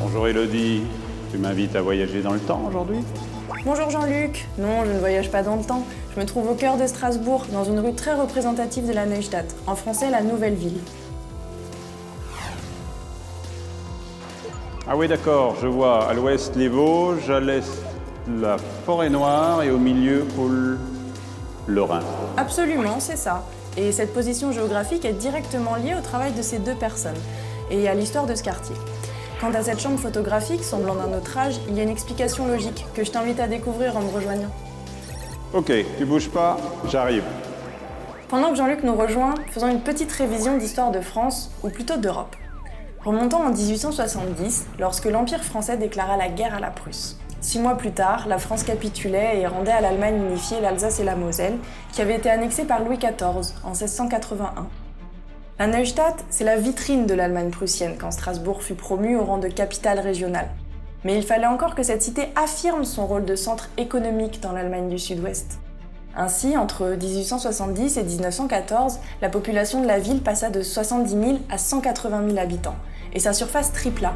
Bonjour Élodie, tu m'invites à voyager dans le temps aujourd'hui? Bonjour Jean-Luc. Non, je ne voyage pas dans le temps. Je me trouve au cœur de Strasbourg, dans une rue très représentative de la Neustadt, en français la Nouvelle Ville. Ah oui d'accord, je vois à l'ouest les Vosges, à l'est la forêt noire et au milieu coule le Rhin. Absolument, c'est ça. Et cette position géographique est directement liée au travail de ces deux personnes et à l'histoire de ce quartier. Quant à cette chambre photographique, semblant d'un autre âge, il y a une explication logique que je t'invite à découvrir en me rejoignant. Ok, tu bouges pas, j'arrive. Pendant que Jean-Luc nous rejoint, faisons une petite révision d'histoire de France, ou plutôt d'Europe. Remontons en 1870, lorsque l'Empire français déclara la guerre à la Prusse. 6 mois plus tard, la France capitulait et rendait à l'Allemagne unifiée l'Alsace et la Moselle, qui avaient été annexées par Louis XIV en 1681. La Neustadt, c'est la vitrine de l'Allemagne prussienne quand Strasbourg fut promue au rang de capitale régionale. Mais il fallait encore que cette cité affirme son rôle de centre économique dans l'Allemagne du Sud-Ouest. Ainsi, entre 1870 et 1914, la population de la ville passa de 70 000 à 180 000 habitants, et sa surface tripla.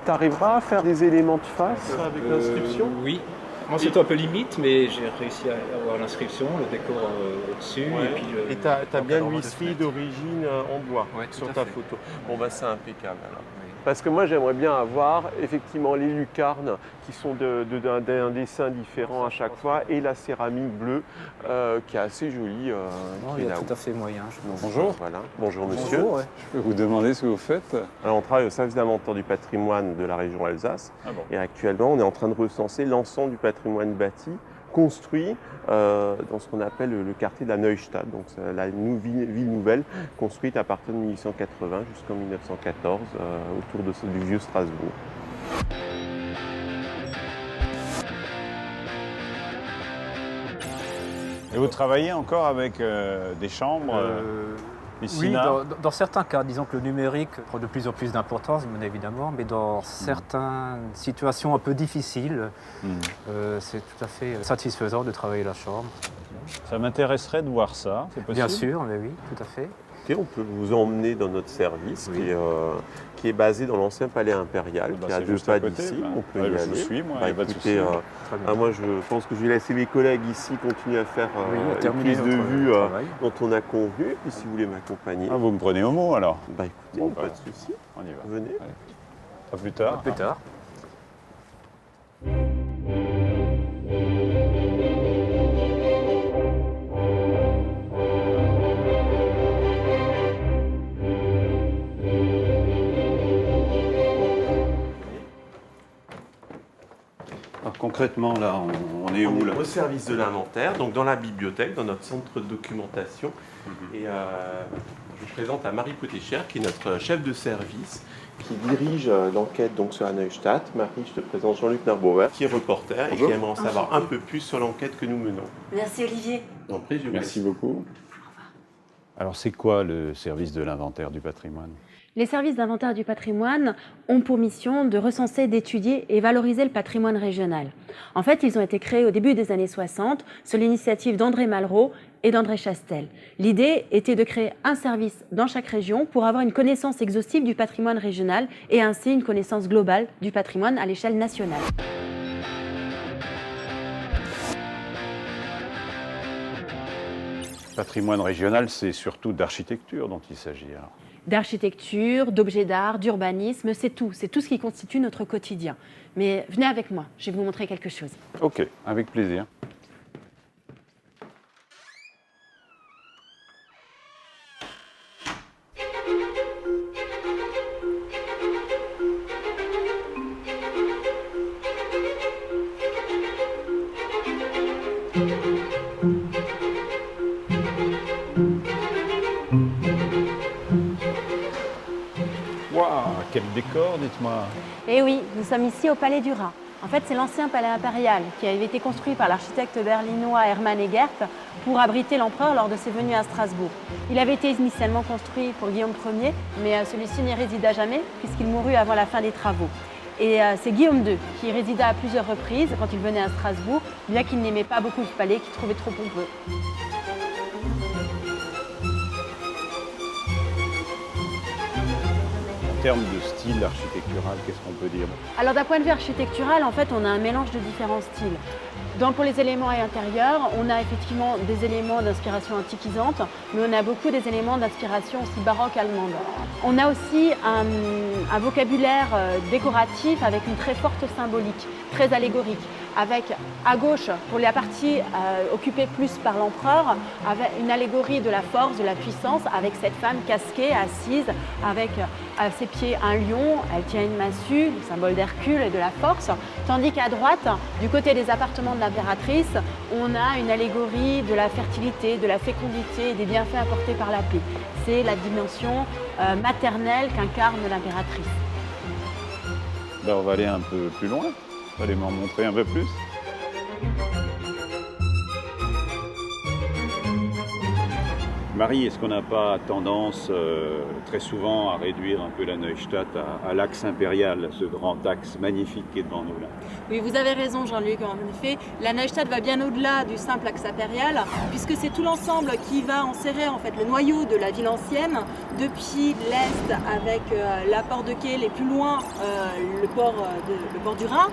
Tu arriveras à faire des éléments de face avec l'inscription? Oui. Moi, c'est un peu limite, mais j'ai réussi à avoir l'inscription, le décor au-dessus. Ouais. Et puis Et tu as bien l'huisserie d'origine en bois tout sur à ta fait. photo. Bon, bah c'est impeccable alors. Oui. Parce que moi, j'aimerais bien avoir effectivement les lucarnes qui sont d'un dessin différent à chaque fois et la céramique bleue qui est assez jolie. Non, qui il est y a là-haut. tout à fait moyen, je pense. Bonjour. Voilà. Bonjour monsieur. Bonjour, ouais. Je peux vous demander ce que vous faites? Alors, on travaille au service d'inventaire du patrimoine de la région Alsace. Ah bon. Et actuellement, on est en train de recenser l'ensemble du patrimoine bâti construit dans ce qu'on appelle le quartier de la Neustadt, donc c'est la ville nouvelle construite à partir de 1880 jusqu'en 1914 autour du vieux Strasbourg. Et vous travaillez encore avec des chambres, Oui, piscina? dans certains cas, disons que le numérique prend de plus en plus d'importance, bien évidemment, mais dans certaines situations un peu difficiles, c'est tout à fait satisfaisant de travailler la chambre. Ça m'intéresserait de voir ça, c'est possible? Bien sûr, mais oui, tout à fait. Ok, on peut vous emmener dans notre service Oui. qui est basé dans l'ancien palais impérial, Bah, qui est à c'est 2 juste pas à côté, d'ici. bah. On peut Ouais, y je aller. vous suis, moi, Bah, y a pas de écoutez, souci. Très bien. moi je pense que je vais laisser mes collègues ici continuer à faire Oui, à une terminer prise de notre vue travail. dont on a convenu. Et puis si vous voulez m'accompagner, Ah, vous me prenez au mot alors? bah écoutez, Bon, pas bah. de souci. On y va. Venez. À plus tard. À plus tard. Alors, concrètement, là, on est où là? Au service de l'inventaire, donc dans la bibliothèque, dans notre centre de documentation. Et je présente à Marie Potéchère, qui est notre chef de service, qui dirige l'enquête donc sur la Neustadt. Marie, je te présente Jean-Luc Narbauer, qui est reporter et qui aimerait en savoir un peu plus sur l'enquête que nous menons. Merci Olivier. En plus, je vous Merci laisse. beaucoup. Alors, c'est quoi le service de l'inventaire du patrimoine? Les services d'inventaire du patrimoine ont pour mission de recenser, d'étudier et valoriser le patrimoine régional. En fait, ils ont été créés au début des années 60 sur l'initiative d'André Malraux et d'André Chastel. L'idée était de créer un service dans chaque région pour avoir une connaissance exhaustive du patrimoine régional et ainsi une connaissance globale du patrimoine à l'échelle nationale. Patrimoine régional, c'est surtout d'architecture dont il s'agit. Alors. D'architecture, d'objets d'art, d'urbanisme, c'est tout ce qui constitue notre quotidien. Mais venez avec moi, je vais vous montrer quelque chose. Ok, avec plaisir. Waouh, quel décor, dites-moi. Eh oui, nous sommes ici au Palais du Rhin, En fait, c'est l'ancien palais impérial qui avait été construit par l'architecte berlinois Hermann Egert pour abriter l'empereur lors de ses venues à Strasbourg. Il avait été initialement construit pour Guillaume Ier, mais celui-ci n'y résida jamais puisqu'il mourut avant la fin des travaux. Et c'est Guillaume II qui y résida à plusieurs reprises quand il venait à Strasbourg, bien qu'il n'aimait pas beaucoup le palais, qu'il trouvait trop pompeux. En termes de style architectural, qu'est-ce qu'on peut dire? Alors d'un point de vue architectural, en fait, on a un mélange de différents styles. Pour les éléments intérieurs, on a effectivement des éléments d'inspiration antiquisante, mais on a beaucoup des éléments d'inspiration aussi baroque allemande. On a aussi un vocabulaire décoratif avec une très forte symbolique, très allégorique, avec à gauche, pour la partie occupée plus par l'empereur, avec une allégorie de la force, de la puissance, avec cette femme casquée, assise, avec à ses pieds un lion, elle tient une massue, le symbole d'Hercule et de la force, tandis qu'à droite, du côté des appartements de l'impératrice, on a une allégorie de la fertilité, de la fécondité et des bienfaits apportés par la paix. C'est la dimension maternelle qu'incarne l'impératrice. On va aller un peu plus loin. Vous allez m'en montrer un peu plus. Marie, est-ce qu'on n'a pas tendance très souvent à réduire un peu la Neustadt à l'axe impérial, ce grand axe magnifique qui est devant nous là? Oui, vous avez raison Jean-Luc, en effet, la Neustadt va bien au-delà du simple axe impérial, puisque c'est tout l'ensemble qui va enserrer en fait le noyau de la ville ancienne, depuis l'est avec la porte de Kehl et plus loin le port du Rhin,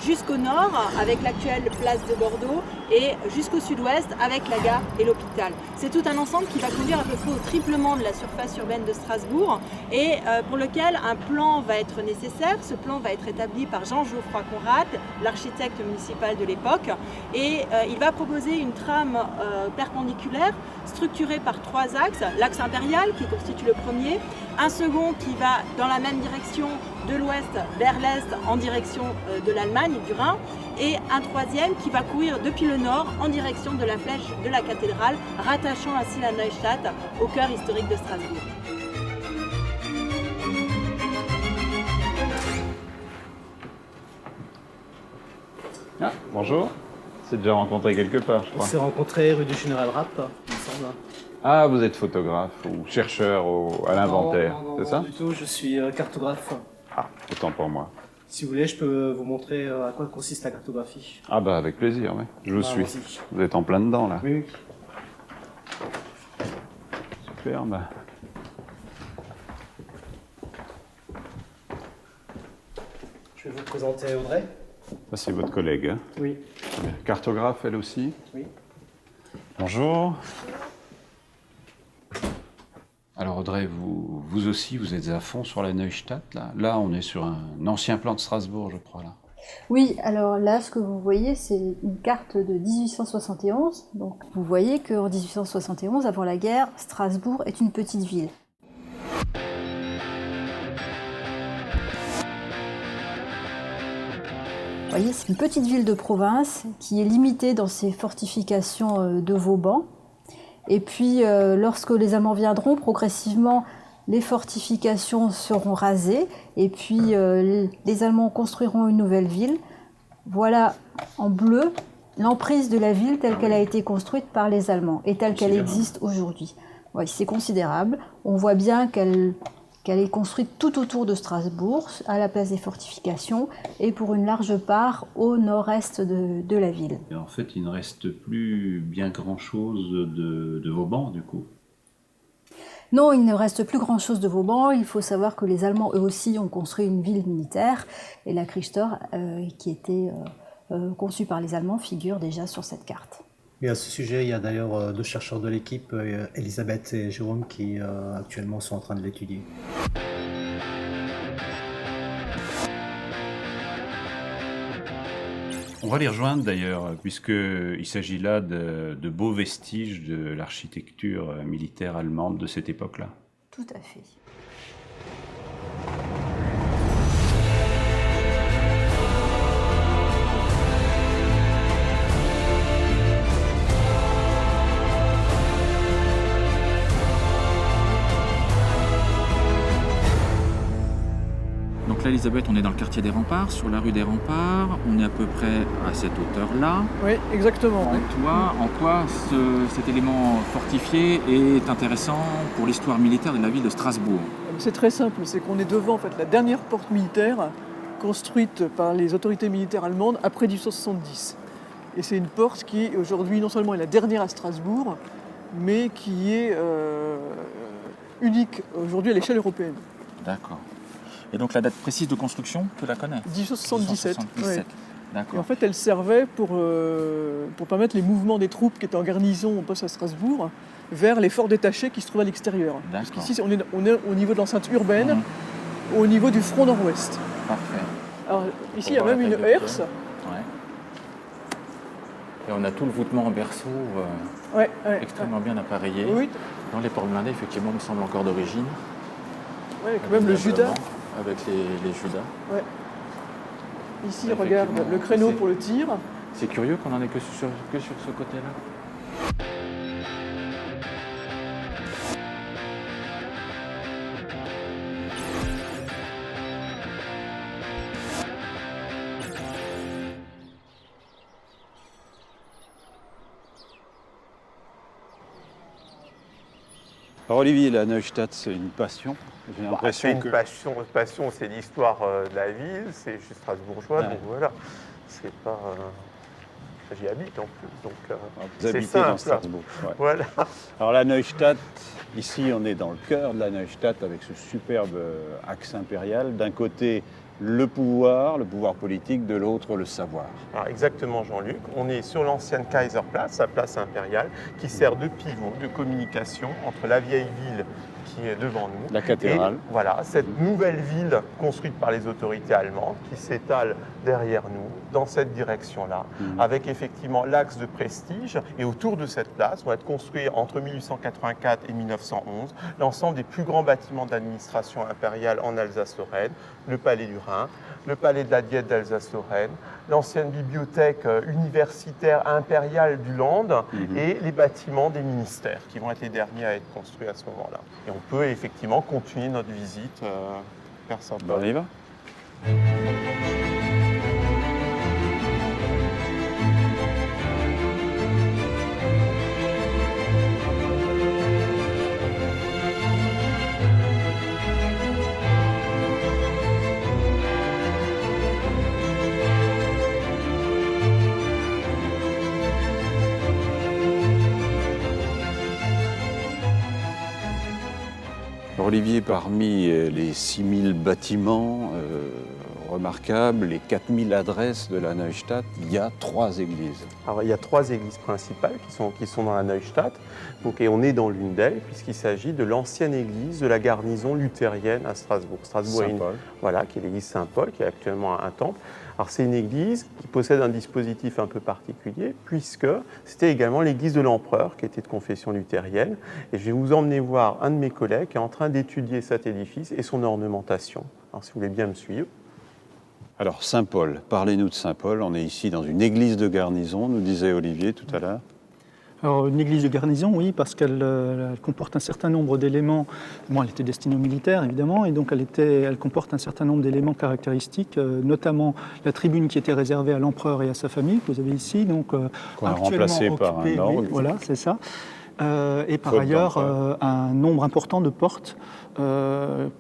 jusqu'au nord avec l'actuelle place de Bordeaux et jusqu'au sud-ouest avec la gare et l'hôpital. C'est tout un ensemble qui va conduire à peu près au triplement de la surface urbaine de Strasbourg et pour lequel un plan va être nécessaire. Ce plan va être établi par Jean-Geoffroy Conrad, l'architecte municipal de l'époque, et il va proposer une trame perpendiculaire structurée par 3 axes. L'axe impérial qui constitue le premier, un second qui va dans la même direction de l'ouest vers l'est en direction de l'Allemagne et du Rhin, et un troisième qui va courir depuis le nord en direction de la flèche de la cathédrale, rattachant ainsi la Neustadt au cœur historique de Strasbourg. Ah, bonjour. C'est déjà rencontré quelque part, je On crois. s'est rencontrés rue du Général Rapp, il me semble. Ah, vous êtes photographe ou chercheur à l'inventaire, c'est ça? Non, du tout, je suis cartographe. Ah, autant pour moi. Si vous voulez, je peux vous montrer à quoi consiste la cartographie. Ah bah avec plaisir, oui. Je vous suis. Vas-y. Vous êtes en plein dedans, là. Oui, oui. Superbe. Je vais vous présenter Audrey. Ça, c'est votre collègue, hein? Oui. Cartographe, elle aussi? Oui. Bonjour. Alors Audrey, vous aussi, vous êtes à fond sur la Neustadt, là. Là, on est sur un ancien plan de Strasbourg, je crois, là. Oui, alors là, ce que vous voyez, c'est une carte de 1871. Donc, vous voyez qu'en 1871, avant la guerre, Strasbourg est une petite ville. Vous voyez, c'est une petite ville de province qui est limitée dans ses fortifications de Vauban. Et puis, lorsque les Allemands viendront, progressivement, les fortifications seront rasées. Et puis, les Allemands construiront une nouvelle ville. Voilà, en bleu, l'emprise de la ville telle qu'elle a été construite par les Allemands et telle qu'elle existe aujourd'hui. Oui, c'est considérable. On voit bien qu'elle est construite tout autour de Strasbourg, à la place des fortifications, et pour une large part au nord-est de la ville. Et en fait, il ne reste plus bien grand-chose de Vauban, du coup. Non, il ne reste plus grand-chose de Vauban. Il faut savoir que les Allemands, eux aussi, ont construit une ville militaire, et la Kriechtor, qui était conçue par les Allemands, figure déjà sur cette carte. Et à ce sujet, il y a d'ailleurs 2 chercheurs de l'équipe, Elisabeth et Jérôme, qui actuellement sont en train de l'étudier. On va les rejoindre d'ailleurs, puisqu'il s'agit là de beaux vestiges de l'architecture militaire allemande de cette époque-là. Tout à fait. là, Elisabeth, on est dans le quartier des Remparts, sur la rue des Remparts. On est à peu près à cette hauteur-là. Oui, exactement. En quoi cet élément fortifié est intéressant pour l'histoire militaire de la ville de Strasbourg? C'est très simple, c'est qu'on est devant en fait, la dernière porte militaire construite par les autorités militaires allemandes après 1870. Et c'est une porte qui aujourd'hui non seulement est la dernière à Strasbourg, mais qui est unique aujourd'hui à l'échelle européenne. D'accord. Et donc la date précise de construction, tu la connais? 1877. Ouais. D'accord. Et en fait, elle servait pour permettre les mouvements des troupes qui étaient en garnison au poste à Strasbourg vers les forts détachés qui se trouvaient à l'extérieur. Parce qu'ici, on est au niveau de l'enceinte urbaine, au niveau du front nord-ouest. Parfait. Alors ici, il y a même une herse. Ouais. Et on a tout le voûtement en berceau extrêmement bien appareillé. Oui. Dans les portes blindées, effectivement, me semble encore d'origine. Oui, avec même le Judas. Avec les Judas. Ouais. Ici, regarde le créneau pour le tir. C'est curieux qu'on n'en ait que sur ce côté-là. Alors Olivier, la Neustadt, c'est une passion. J'ai l'impression c'est une passion, c'est l'histoire de la ville, je suis strasbourgeois, donc voilà. C'est pas... J'y habite en plus, donc vous habitez simple. dans Strasbourg. Ouais. Voilà. Alors la Neustadt, ici on est dans le cœur de la Neustadt avec ce superbe axe impérial. D'un côté, le pouvoir politique, de l'autre, le savoir. Alors exactement, Jean-Luc. On est sur l'ancienne Kaiserplatz, la place impériale, qui sert de pivot de communication entre la vieille ville qui est devant nous. La cathédrale. Et voilà, cette nouvelle ville construite par les autorités allemandes qui s'étale derrière nous, dans cette direction-là, avec effectivement l'axe de Prestige. Et autour de cette place vont être construits entre 1884 et 1911 l'ensemble des plus grands bâtiments d'administration impériale en Alsace-Lorraine, le Palais du Rhin, le Palais de la Diète d'Alsace-Lorraine, l'ancienne bibliothèque universitaire impériale du Land et les bâtiments des ministères qui vont être les derniers à être construits à ce moment-là. Et on peut effectivement continuer notre visite vers Saint-Paul. On y va. Olivier, parmi les 6000 bâtiments remarquables, les 4000 adresses de la Neustadt, il y a 3 églises. Alors, il y a 3 églises principales qui sont dans la Neustadt. Donc, et on est dans l'une d'elles, puisqu'il s'agit de l'ancienne église de la garnison luthérienne à Strasbourg. Saint-Paul. Voilà, qui est l'église Saint-Paul, qui est actuellement un temple. Alors, c'est une église qui possède un dispositif un peu particulier, puisque c'était également l'église de l'empereur, qui était de confession luthérienne. Et je vais vous emmener voir un de mes collègues qui est en train d'étudier cet édifice et son ornementation. Alors, si vous voulez bien me suivre. Alors, Saint-Paul, parlez-nous de Saint-Paul. On est ici dans une église de garnison, nous disait Olivier tout à l'heure. Alors, une église de garnison, oui, parce qu'elle comporte un certain nombre d'éléments. Bon, elle était destinée aux militaires, évidemment, et donc elle comporte un certain nombre d'éléments caractéristiques, notamment la tribune qui était réservée à l'empereur et à sa famille, que vous avez ici, donc qu'on a remplacé par un orgue. Oui, voilà, c'est ça. Et par ailleurs, un nombre important de portes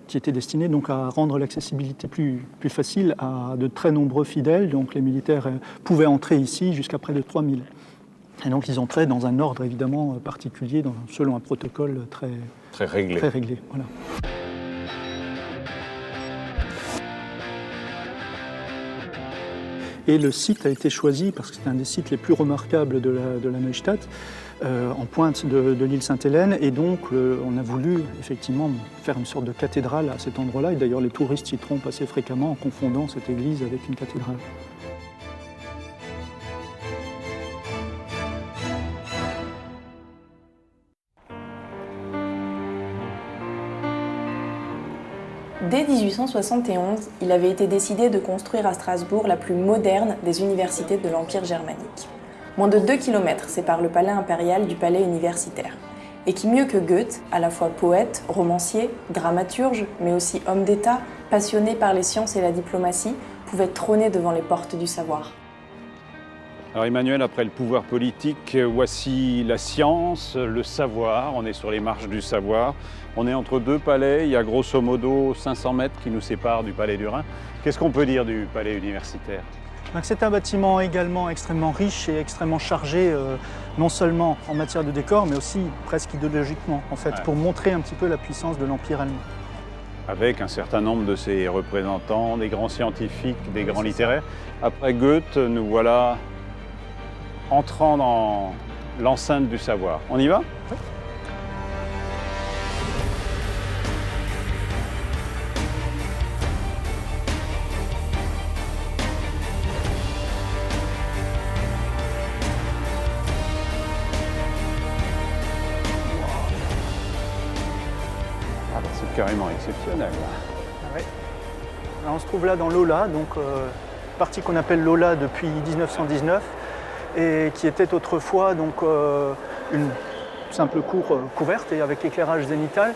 qui étaient destinées donc à rendre l'accessibilité plus facile à de très nombreux fidèles. Donc les militaires pouvaient entrer ici jusqu'à près de 3000. Et donc ils entraient dans un ordre évidemment particulier, selon un protocole très réglé. Voilà. Et le site a été choisi parce que c'est un des sites les plus remarquables de la Neustadt, en pointe de l'île Sainte-Hélène. Et donc on a voulu effectivement faire une sorte de cathédrale à cet endroit-là. Et d'ailleurs les touristes y trompent assez fréquemment en confondant cette église avec une cathédrale. Dès 1871, il avait été décidé de construire à Strasbourg la plus moderne des universités de l'Empire germanique. Moins de 2 km séparent le palais impérial du palais universitaire. et qui, mieux que Goethe, à la fois poète, romancier, dramaturge, mais aussi homme d'État, passionné par les sciences et la diplomatie, pouvait trôner devant les portes du savoir. Alors Emmanuel, après le pouvoir politique, voici la science, le savoir. On est sur les marches du savoir. On est entre deux palais. Il y a grosso modo 500 mètres qui nous séparent du palais du Rhin. Qu'est-ce qu'on peut dire du palais universitaire ? C'est un bâtiment également extrêmement riche et extrêmement chargé, non seulement en matière de décor, mais aussi presque idéologiquement, en fait, pour montrer un petit peu la puissance de l'Empire allemand. Avec un certain nombre de ses représentants, des grands scientifiques, des grands littéraires. Après Goethe, nous voilà entrant dans l'enceinte du savoir. On y va ? Oui. Ah ben, c'est carrément exceptionnel. Ah ouais. Alors, on se trouve là dans l'Aula, donc partie qu'on appelle l'Aula depuis 1919 et qui était autrefois donc, une simple cour couverte et avec éclairage zénital.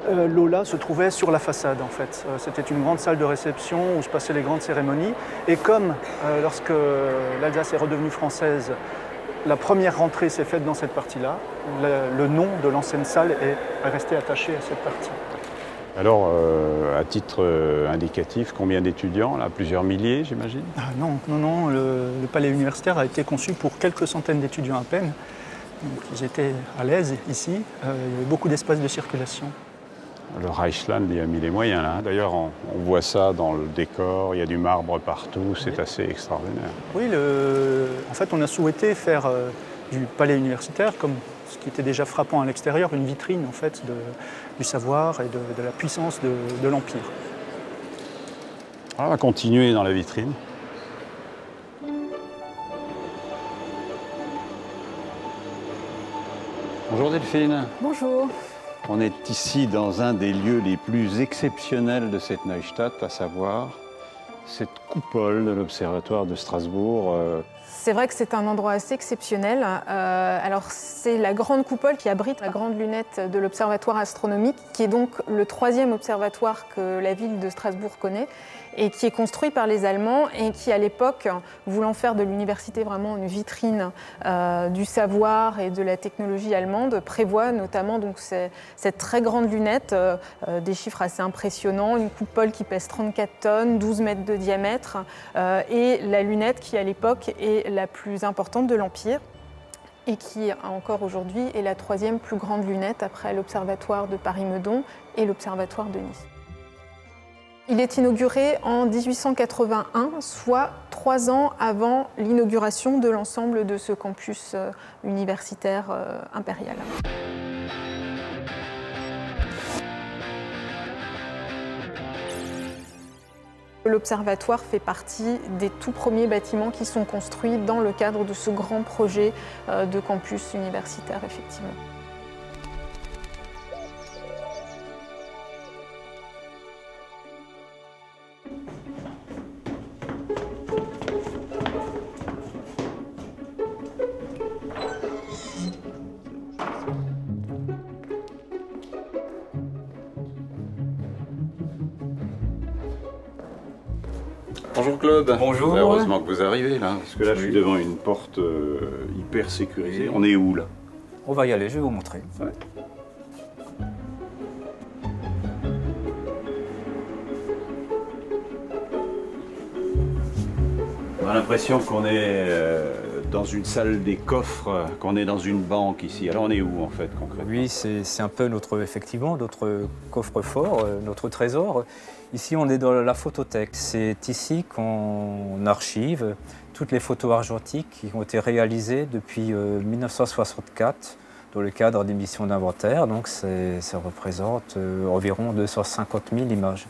L'Aula se trouvait sur la façade en fait. C'était une grande salle de réception où se passaient les grandes cérémonies. Et comme lorsque l'Alsace est redevenue française, la première rentrée s'est faite dans cette partie-là, le nom de l'ancienne salle est resté attaché à cette partie. Alors, à titre indicatif, combien d'étudiants là? Plusieurs milliers, j'imagine? Non. Le palais universitaire a été conçu pour quelques centaines d'étudiants à peine. Donc, ils étaient à l'aise ici. Il y avait beaucoup d'espace de circulation. Le Reichsland y a mis les moyens là. D'ailleurs, on voit ça dans le décor. Il y a du marbre partout. C'est assez extraordinaire. Oui, en fait, on a souhaité faire du palais universitaire, comme ce qui était déjà frappant à l'extérieur, une vitrine en fait du savoir et de la puissance de l'Empire. On va continuer dans la vitrine. Bonjour Delphine. Bonjour. On est ici dans un des lieux les plus exceptionnels de cette Neustadt, à savoir cette coupole de l'Observatoire de Strasbourg. C'est vrai que c'est un endroit assez exceptionnel. Alors c'est la grande coupole qui abrite la grande lunette de l'Observatoire astronomique, qui est donc le 3e observatoire que la ville de Strasbourg connaît et qui est construit par les Allemands et qui, à l'époque, voulant faire de l'université vraiment une vitrine du savoir et de la technologie allemande, prévoit notamment donc cette très grande lunette, des chiffres assez impressionnants, une coupole qui pèse 34 tonnes, 12 mètres de diamètre, et la lunette qui, à l'époque, est la plus importante de l'Empire et qui, encore aujourd'hui, est la 3e plus grande lunette après l'Observatoire de Paris-Meudon et l'Observatoire de Nice. Il est inauguré en 1881, soit 3 ans avant l'inauguration de l'ensemble de ce campus universitaire impérial. L'observatoire fait partie des tout premiers bâtiments qui sont construits dans le cadre de ce grand projet de campus universitaire, effectivement. Bonjour Claude. Bonjour. Heureusement que vous arrivez là, parce que là je suis devant une porte hyper sécurisée. On est où là? On va y aller, je vais vous montrer. Ouais. On a l'impression qu'on est dans une salle des coffres, qu'on est dans une banque ici. Alors on est où en fait concrètement? Oui, c'est un peu notre coffre-fort, notre trésor. Ici, on est dans la photothèque. C'est ici qu'on archive toutes les photos argentiques qui ont été réalisées depuis 1964 dans le cadre des missions d'inventaire. Donc ça représente environ 250 000 images.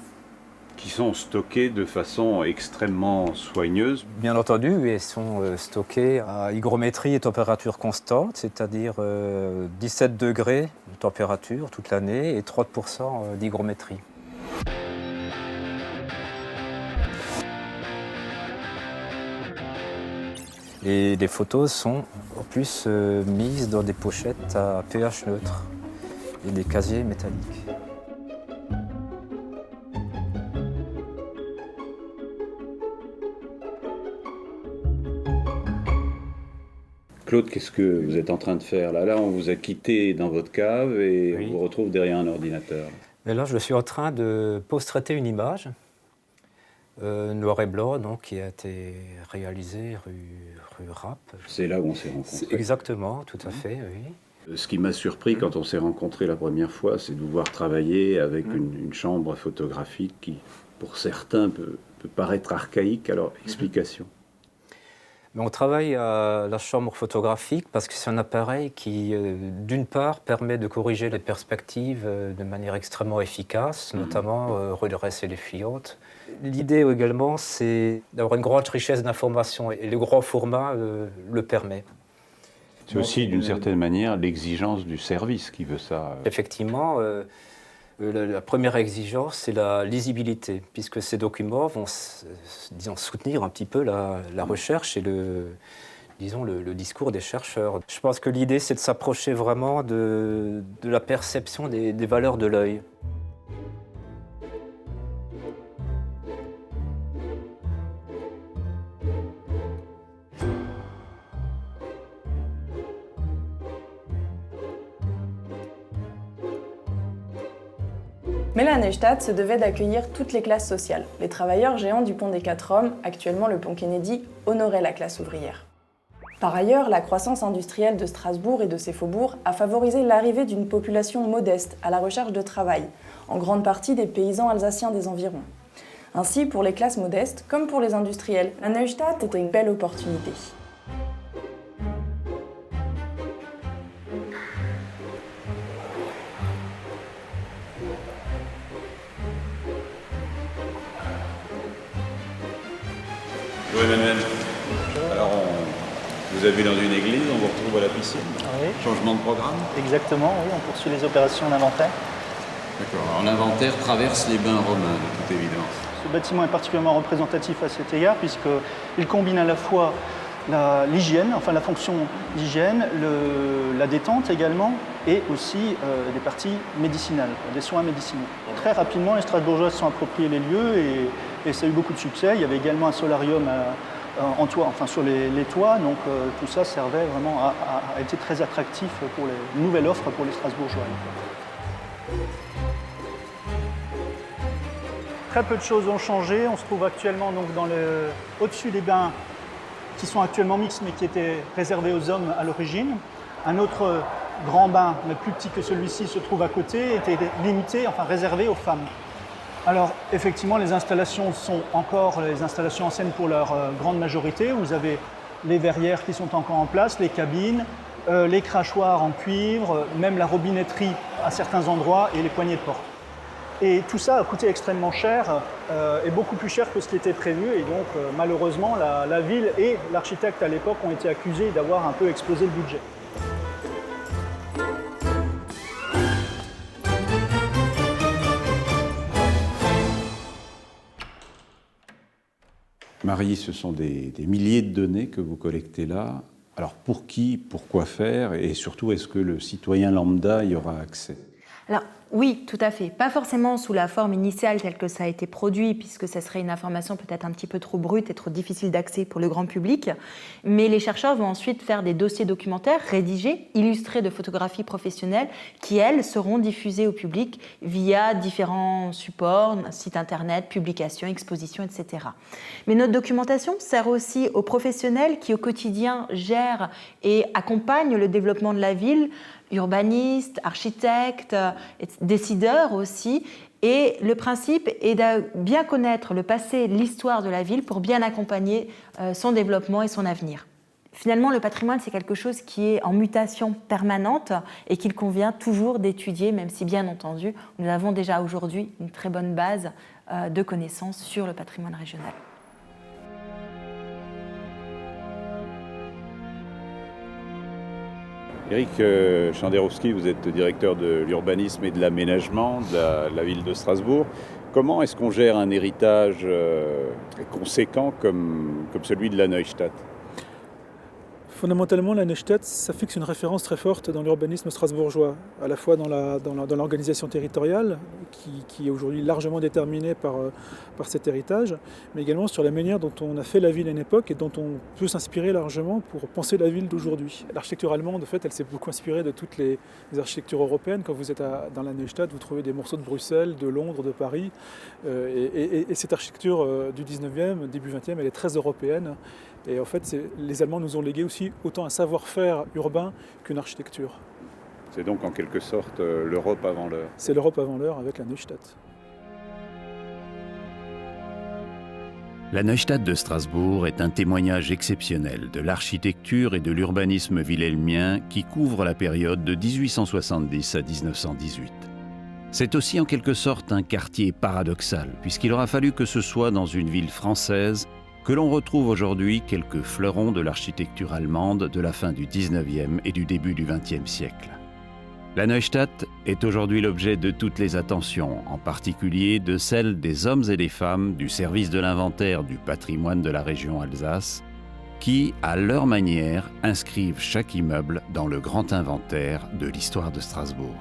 Qui sont stockées de façon extrêmement soigneuse. Bien entendu, elles sont stockées à hygrométrie et température constante, c'est-à-dire 17 degrés de température toute l'année et 30% d'hygrométrie. Et les photos sont en plus mises dans des pochettes à pH neutre et des casiers métalliques. Claude, qu'est-ce que vous êtes en train de faire là? Là, on vous a quitté dans votre cave et Oui. on vous retrouve derrière un ordinateur. Mais là, je suis en train de post-traiter une image, noir et blanc, donc, qui a été réalisée rue Rapp. C'est là où on s'est rencontrés. Exactement, tout à fait, oui. Ce qui m'a surpris quand on s'est rencontrés la première fois, c'est de vous voir travailler avec une chambre photographique qui, pour certains, peut paraître archaïque. Alors, explication. Mais on travaille à la chambre photographique parce que c'est un appareil qui, d'une part, permet de corriger les perspectives de manière extrêmement efficace, notamment redresser les fuyantes. L'idée également, c'est d'avoir une grande richesse d'informations et le grand format le permet. C'est aussi, d'une certaine manière, l'exigence du service qui veut ça. Effectivement, la première exigence, c'est la lisibilité, puisque ces documents vont soutenir un petit peu la recherche et le discours des chercheurs. Je pense que l'idée, c'est de s'approcher vraiment de la perception des valeurs de l'œil. Mais la Neustadt se devait d'accueillir toutes les classes sociales. Les travailleurs géants du pont des 4 Hommes, actuellement le pont Kennedy, honoraient la classe ouvrière. Par ailleurs, la croissance industrielle de Strasbourg et de ses faubourgs a favorisé l'arrivée d'une population modeste à la recherche de travail, en grande partie des paysans alsaciens des environs. Ainsi, pour les classes modestes, comme pour les industriels, la Neustadt était une belle opportunité. Bonjour Emmanuel. Alors, on vous a vu dans une église, on vous retrouve à la piscine. Oui, Changement de programme. exactement, oui, on poursuit les opérations d'inventaire. D'accord. Alors l'inventaire traverse les bains romains, de toute évidence. Ce bâtiment est particulièrement représentatif à cet égard puisqu'il combine à la fois l'hygiène, enfin la fonction d'hygiène, la détente également, et aussi des parties médicinales, des soins médicinaux. Très rapidement, les Strasbourgeois se sont appropriés les lieux et ça a eu beaucoup de succès. Il y avait également un solarium en toit, enfin sur les toits, donc tout ça servait vraiment a été très attractif pour les nouvelles offres pour les Strasbourgeois. Très peu de choses ont changé. On se trouve actuellement donc au-dessus des bains qui sont actuellement mixtes mais qui étaient réservés aux hommes à l'origine. Un autre grand bain, mais plus petit que celui-ci, se trouve à côté, était limité, enfin réservé aux femmes. Alors effectivement, les installations sont encore les installations anciennes pour leur grande majorité. Vous avez les verrières qui sont encore en place, les cabines, les crachoirs en cuivre, même la robinetterie à certains endroits et les poignées de porte. Et tout ça a coûté extrêmement cher, et beaucoup plus cher que ce qui était prévu. Et donc, malheureusement, la ville et l'architecte à l'époque ont été accusés d'avoir un peu explosé le budget. Marie, ce sont des milliers de données que vous collectez là. Alors pour qui, pour quoi faire, et surtout, est-ce que le citoyen lambda y aura accès? Alors oui, tout à fait. Pas forcément sous la forme initiale telle que ça a été produit, puisque ça serait une information peut-être un petit peu trop brute et trop difficile d'accès pour le grand public. Mais les chercheurs vont ensuite faire des dossiers documentaires rédigés, illustrés de photographies professionnelles, qui, elles, seront diffusées au public via différents supports, sites internet, publications, expositions, etc. Mais notre documentation sert aussi aux professionnels qui, au quotidien, gèrent et accompagnent le développement de la ville, urbanistes, architectes, décideurs aussi. Et le principe est de bien connaître le passé, l'histoire de la ville pour bien accompagner son développement et son avenir. Finalement, le patrimoine, c'est quelque chose qui est en mutation permanente et qu'il convient toujours d'étudier, même si, bien entendu, nous avons déjà aujourd'hui une très bonne base de connaissances sur le patrimoine régional. Éric Chanderowski, vous êtes directeur de l'urbanisme et de l'aménagement de la ville de Strasbourg. Comment est-ce qu'on gère un héritage conséquent comme celui de la Neustadt ? Fondamentalement, la Neustadt, ça fixe une référence très forte dans l'urbanisme strasbourgeois, à la fois dans l'organisation territoriale, qui est aujourd'hui largement déterminée par cet héritage, mais également sur la manière dont on a fait la ville à une époque et dont on peut s'inspirer largement pour penser la ville d'aujourd'hui. L'architecture allemande, en fait, elle s'est beaucoup inspirée de toutes les architectures européennes. Quand vous êtes dans la Neustadt, vous trouvez des morceaux de Bruxelles, de Londres, de Paris, et cette architecture du 19e, début 20e, elle est très européenne. Et en fait, les Allemands nous ont légué aussi autant un savoir-faire urbain qu'une architecture. C'est donc en quelque sorte l'Europe avant l'heure. C'est l'Europe avant l'heure avec la Neustadt. La Neustadt de Strasbourg est un témoignage exceptionnel de l'architecture et de l'urbanisme wilhelmien qui couvre la période de 1870 à 1918. C'est aussi en quelque sorte un quartier paradoxal, puisqu'il aura fallu que ce soit dans une ville française que l'on retrouve aujourd'hui quelques fleurons de l'architecture allemande de la fin du 19e et du début du 20e siècle. La Neustadt est aujourd'hui l'objet de toutes les attentions, en particulier de celles des hommes et des femmes du service de l'inventaire du patrimoine de la région Alsace, qui, à leur manière, inscrivent chaque immeuble dans le grand inventaire de l'histoire de Strasbourg.